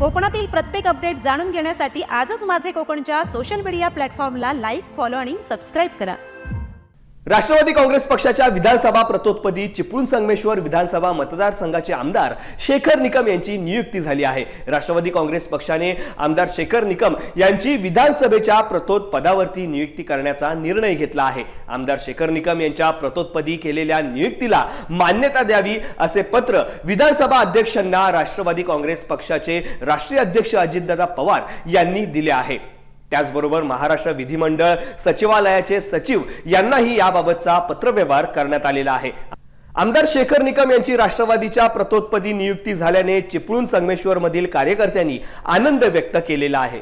कोकणातील प्रत्येक अपडेट जाणून घेण्यासाठी आजच माझे कोकणच्या सोशल मीडिया प्लॅटफॉर्मला लाईक, फॉलो आणि सबस्क्राईब करा। राष्ट्रवादी काँग्रेस पक्षाच्या विधानसभा प्रतोदपदी चिपळूण संगमेश्वर विधानसभा मतदारसंघाचे आमदार शेखर निकम यांची नियुक्ती झाली आहे। राष्ट्रवादी काँग्रेस पक्षाने आमदार शेखर निकम यांची विधानसभेच्या प्रतोद पदावरती नियुक्ती करण्याचा निर्णय घेतला आहे। आमदार शेखर निकम यांच्या प्रतोदपदी केलेल्या नियुक्तीला मान्यता द्यावी असे पत्र विधानसभा अध्यक्षांना राष्ट्रवादी काँग्रेस पक्षाचे राष्ट्रीय अध्यक्ष अजितदादा पवार यांनी दिले आहे। त्याचबरोबर महाराष्ट्र विधिमंडळ सचिवालयाचे सचिव यांनाही याबाबतचा पत्रव्यवहार करण्यात आलेला आहे। आमदार शेखर निकम यांची राष्ट्रवादीच्या प्रतोदपदी नियुक्ती झाल्याने चिपळूण संगमेश्वर मधील कार्यकर्त्यांनी आनंद व्यक्त केलेला आहे।